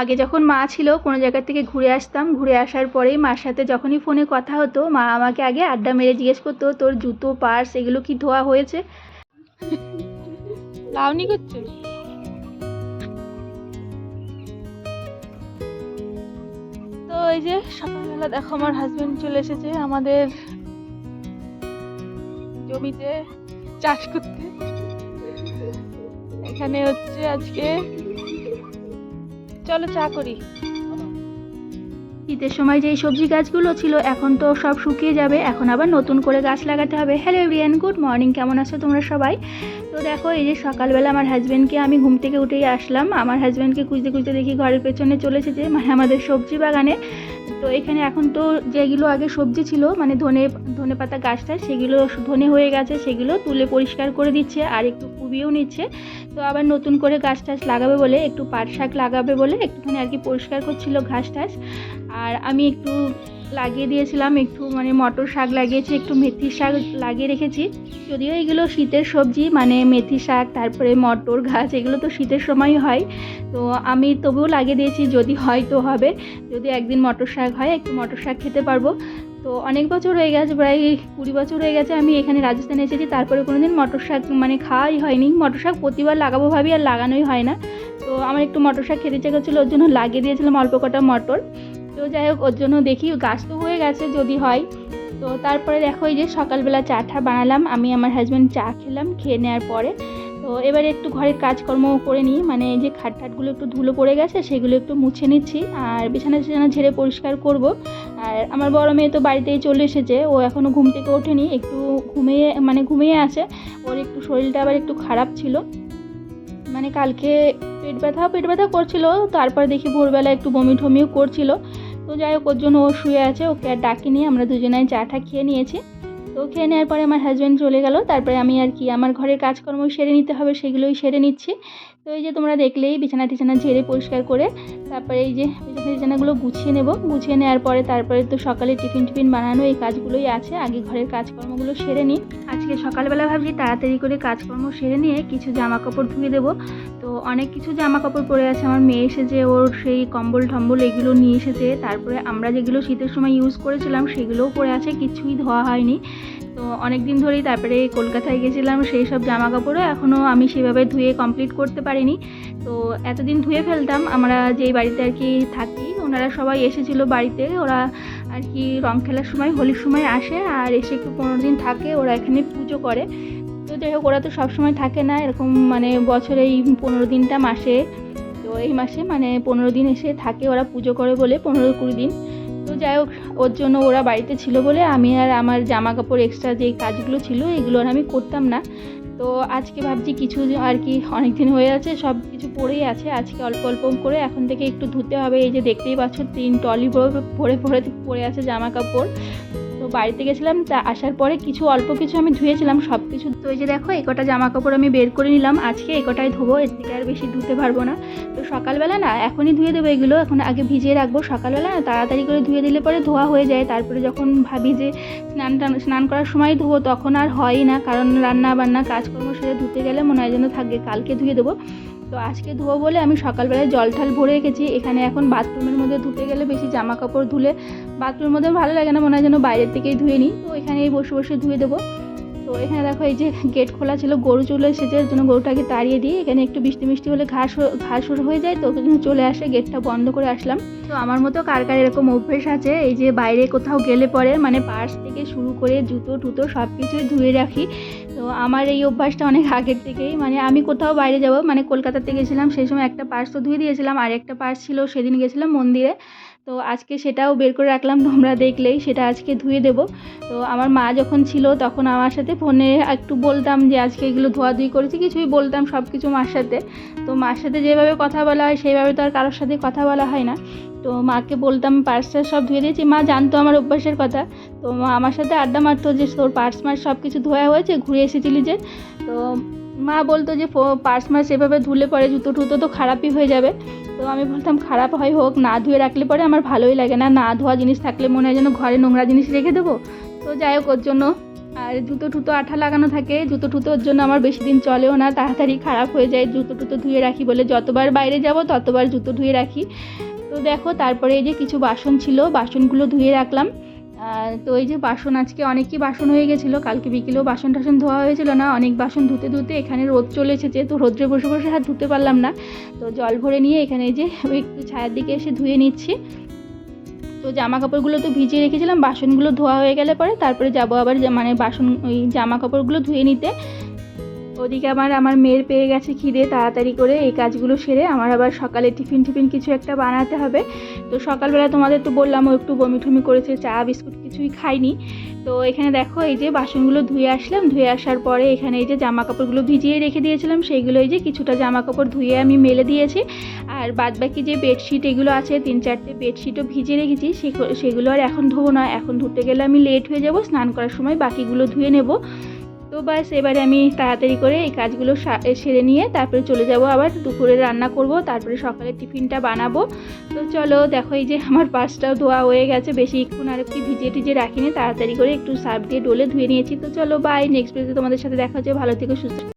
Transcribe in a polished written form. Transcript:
আগে যখন মা ছিল কোনো জায়গা থেকে ঘুরে আসতাম, ঘুরে আসার পরেই মার সাথে যখনই ফোনে কথা হতো মা আমাকে আগে আড্ডা মেরে জিজ্ঞেস করতো তোর জুতো পার্স এগুলো কি ধোয়া হয়েছে। লাউনি করছো? তো এই যে সকালবেলা দেখো আমার হাজবেন্ড চলে এসেছে আমাদের জমিতে চাষ করতে। এখানে হচ্ছে আজকে, চলো চা করি। শীতের সময় যেই সবজি গাছগুলো ছিল এখন তো সব শুকিয়ে যাবে, এখন আবার নতুন করে গাছ লাগাতে হবে। হ্যালো এভরিওয়ান, গুড মর্নিং, কেমন আছো তোমরা সবাই? তো দেখো এই যে সকালবেলা আমার হাজব্যান্ডকে আমি ঘুম থেকে উঠেই আসলাম। আমার হাজব্যান্ডকে খুঁজতে খুঁজতে দেখি ঘরের পেছনে চলে এসেছে, মানে আমাদের সবজি বাগানে। তো এখানে এখন তো যেগুলো আগে সবজি ছিল মানে ধনে পাতা গাছটা, সেগুলো ধনে হয়ে গেছে, সেগুলো তুলে পরিষ্কার করে দিচ্ছে আর একটু কুবিয়েও নিচ্ছে। তো আবার নতুন করে গাছ টাছ লাগাবে বলে, একটু পাট শাক লাগাবে বলে একটুখানি আর কি পরিষ্কার করছিল ঘাস টাস। আর আমি একটু লাগিয়ে দিয়েছিলাম, একটু মানে মটর শাক লাগিয়েছি, একটু মেথি শাক লাগিয়ে রেখেছি। যদিও এগুলো শীতের সবজি, মানে মেথি শাক তারপরে মটর গাছ এগুলো তো শীতের সময় হয়। তো আমি তবুও লাগিয়ে দিয়েছি, যদি হয় তো হবে, যদি একদিন মটর শাক হয় একটু মটর শাক খেতে পারবো। তো অনেক বছর হয়ে গেছে, প্রায় 20 বছর হয়ে গেছে আমি এখানে রাজস্থানে এসেছি, তারপরে কোনোদিন মটর শাক মানে খাওয়াই হয়নি। মটর শাক প্রতিবার লাগাবো ভাবি আর লাগানোই হয় না। তো আমার একটু মটর শাক খেতে ইচ্ছে করছিলো, ওর জন্য লাগিয়ে দিয়েছিলাম অল্প কটা মটর। তো যাই হোক, ওর জন্য দেখি গাছ তো হয়ে গেছে যদি হয়। তো তারপরে দেখো এই যে সকালবেলা চাটা বানালাম, আমি আমার হাজব্যান্ড চা খেলাম, খেয়ে নেওয়ার পরে তো এবারে একটু ঘরের কাজকর্ম করে নিই, মানে যে খাটগুলো একটু ধুলো পড়ে গেছে সেগুলো একটু মুছে নিচ্ছি আর বিছানা ঝেড়ে পরিষ্কার করব। আর আমার বড় মেয়ে তো বাড়িতেই চলে এসেছে, ও এখনও ঘুম থেকে ওঠেনি, একটু ঘুমিয়ে আছে। ওর একটু শরীরটা আবার একটু খারাপ ছিল, মানে কালকে পেট ব্যথা করছিল, তারপর দেখি ভোরবেলা একটু বমি ঠমিও করছিল। তো যাই হোক, ওর জন্য ও শুয়ে আছে, ওকে আর ডাকিনি, আমরা দুজনেই চাটা খেয়ে নিয়েছি। তো খেয়ে নেওয়ার পরে আমার হাজব্যান্ড চলে গেল, তারপরে আমি আর কি আমার ঘরের কাজকর্ম সেরে নিতে হবে, সেগুলোই সেরে নিচ্ছি। তো এই যে তোমরা দেখলেই বিছানা টিছানা ঝেড়ে পরিষ্কার করে তারপরে এই যে বিছানাগুলো গুছিয়ে নেব। গুছিয়ে নেওয়ার পরে তারপরে তো সকালে টিফিন বানানো, এই কাজগুলোই আছে, আগে ঘরের কাজকর্মগুলো সেরে নিই। আজকে সকালবেলা ভাবছি তাড়াতাড়ি করে কাজকর্ম সেরে নিয়ে কিছু জামা কাপড় ধুয়ে দেবো। তো অনেক কিছু জামা কাপড় পরে আছে, আমার মেয়ে এসেছে, ওর সেই কম্বল টম্বল এগুলো নিয়ে এসেছে, তারপরে আমরা যেগুলো শীতের সময় ইউজ করেছিলাম সেগুলোও পরে আছে, কিছুই ধোয়া হয়নি। তো অনেক দিন ধরেই তারপরে কলকাতায় গেছিলাম, সেই সব জামা কাপড়ও এখনও আমি সেভাবে ধুয়ে কমপ্লিট করতে পারিনি। তো এতদিন ধুয়ে ফেলতাম, আমরা যেই বাড়িতে আর কি থাকি ওনারা সবাই এসেছিল বাড়িতে, ওরা আর কি রং খেলার সময় হোলির সময় আসে আর এসে একটু 15 দিন থাকে, ওরা এখানে পুজো করে। তো যাই হোক, ওরা তো সবসময় থাকে না এরকম, মানে বছরে এই 15 দিনটা মাসে, তো এই মাসে মানে 15 দিন এসে থাকে, ওরা পুজো করে বলে 15-20 দিন। তো যাই হোক, ওর জন্য ওরা বাড়িতে ছিল বলে আমি আর আমার জামা কাপড় এক্সট্রা যেই কাজগুলো ছিল এগুলো আর আমি করতাম না। তো আজকে ভাবছি কিছু আর কি অনেক দিন হয়ে আছে, সব কিছু পড়েই আছে, আজকে অল্প অল্প করে এখন থেকে একটু ধুতে হবে। এই যে দেখতেই পাচ্ছ 3 ট্রলি ভরে পড়ে আছে জামা কাপড়। তো বাড়িতে গেছিলাম, তা আসার পরে অল্প কিছু আমি ধুয়েছিলাম, সব কিছু। তো এই যে দেখো এই কটা জামা কাপড় আমি বের করে নিলাম, আজকে এই কটাই ধোবো, এর থেকে আর বেশি ধুতে পারবো না। তো সকালবেলা না এখনই ধুয়ে দেবো এগুলো, এখন আগে ভিজিয়ে রাখবো, সকালবেলা না তাড়াতাড়ি করে ধুয়ে দিলে পরে ধোয়া হয়ে যায়। তারপরে যখন ভাবি যে স্নান করার সময় ধোবো তখন আর হয়ই না, কারণ রান্না বান্না কাজকর্ম সেরে ধুতে গেলে মনে হয় যেন থাকবে, কালকে ধুয়ে দেবো। তো আজকে ধোবো বলে আমি সকালবেলায় জল ঠাল ভরে রেখেছি এখানে। এখন বাথরুমের মধ্যে ধুতে গেলে বেশি জামা কাপড় ধুলে বাথরুমের মধ্যে ভালো লাগে না, মনে হয় যেন বাইরের থেকেই ধুয়ে নিই, তো এখানেই বসে বসে ধুয়ে দেবো। তো এখানে দেখো এই যে গেট খোলা ছিল, গরু চলে এসেছে, এর জন্য গরুটাকে তাড়িয়ে দিই। এখানে একটু বৃষ্টি হলে ঘাস হয়ে যায়, তো চলে আসে, গেটটা বন্ধ করে আসলাম। তো আমার মতো কার কার এরকম অভ্যেস আছে এই যে বাইরে কোথাও গেলে পরে মানে পার্স থেকে শুরু করে জুতো টুতো সব কিছুই ধুয়ে রাখি। তো আমার এই অভ্যাসটা অনেক আগের থেকেই, মানে আমি কোথাও বাইরে যাব, মানে কলকাতাতে গেছিলাম সেই সময় একটা পার্স তো ধুয়ে দিয়েছিলাম, আর একটা পার্স ছিল সেদিন গেছিলাম মন্দিরে, তো আজকে সেটাও বের করে রাখলাম, তোমরা দেখলেই সেটা আজকে ধুয়ে দেবো। তো আমার মা যখন ছিল তখন আমার সাথে ফোনে একটু বলতাম যে আজকে এগুলো ধোয়াধুয়ি করেছি, কিছুই বলতাম সব কিছু মার সাথে। তো মার সাথে যেভাবে কথা বলা হয় সেইভাবে তো আর কারোর সাথে কথা বলা হয় না। তো মাকে বলতাম পার্সটা সব ধুয়ে দিয়েছি, মা জানতো আমার অভ্যাসের কথা। তো মা আমার সাথে আড্ডা মারতো যে তোর পার্স মার্স সব কিছু ধোয়া হয়েছে, ঘুরে এসেছিলি যে। তো মা বলতো যে পার্স মার্স এভাবে ধুলে পরে জুতো টুতো তো খারাপই হয়ে যাবে। তো আমি বলতাম খারাপ হোক, না ধুয়ে রাখলে পরে আমার ভালোই লাগে না, না ধোয়া জিনিস থাকলে মনে হয় যেন ঘরে নোংরা জিনিস রেখে দেবো। তো যাই হোক, ওর জন্য আর জুতো টুতো আঠা লাগানো থাকে, জুতো টুতোর জন্য আমার বেশি দিন চলেও না, তাড়াতাড়ি খারাপ হয়ে যায়। জুতো টুতো ধুয়ে রাখি বলে যতবার বাইরে যাব ততবার জুতো ধুয়ে রাখি। তো দেখো তারপরে এই যে কিছু বাসন ছিল, বাসনগুলো ধুয়ে রাখলাম। তো এই যে বাসন আজকে অনেকই বাসন হয়ে গেছিলো, কালকে বিকেলেও বাসন টাসন ধোয়া হয়েছিল না, অনেক বাসন ধুতে ধুতে এখানে রোদ চলে এসেছে, তো রোদ্রে বসে বসে হাত ধুতে পারলাম না। তো জল ভরে নিয়ে এখানে এই যে একটু ছায়ার দিকে এসে ধুয়ে নিচ্ছি। তো জামা কাপড়গুলো তো ভিজিয়ে রেখেছিলাম, বাসনগুলো ধোয়া হয়ে গেলে পরে তারপরে যাব আবার মানে বাসন ওই জামা কাপড়গুলো ধুয়ে নিতে। ওদিকে আমার মেয়ের পেয়ে গেছে খিদে, তাড়াতাড়ি করে এই কাজগুলো সেরে আমার আবার সকালে টিফিন কিছু একটা বানাতে হবে। তো সকালবেলা তোমাদের তো বললাম ও একটু বমি ঠমি করেছে, চা বিস্কুট কিছুই খাইনি। তো এখানে দেখো এই যে বাসনগুলো ধুয়ে আসলাম, ধুয়ে আসার পরে এখানে এই যে জামা কাপড়গুলো ভিজিয়ে রেখে দিয়েছিলাম, সেইগুলো এই যে কিছুটা জামা কাপড় ধুয়ে আমি মেলে দিয়েছি। আর বাদবাকি যে বেডশিট এগুলো আছে 3-4টে বেডশিটও ভিজিয়ে রেখেছি, সেগুলো আর এখন ধোবো না, এখন ধুতে গেলে আমি লেট হয়ে যাব, স্নান করার সময় বাকিগুলো ধুয়ে নেব। তো বাস এবারে আমি তাড়াতাড়ি করে এই কাজগুলো সেরে নিয়ে তারপরে চলে যাব, আবার দুপুরে রান্না করব, তারপরে সকালে টিফিনটা বানাবো। তো চলো দেখো এই যে আমার পাশটাও ধোয়া হয়ে গেছে, বেশিক্ষণ আর একটু ভিজিয়ে টিজিয়ে রাখিনি, তাড়াতাড়ি করে একটু সার্ফ দিয়ে ডলে ধুয়ে নিয়েছি। তো চলো বাই, নেক্সট ভিডিওতে তোমাদের সাথে দেখা হচ্ছে, ভালো থেকো সুস্থ।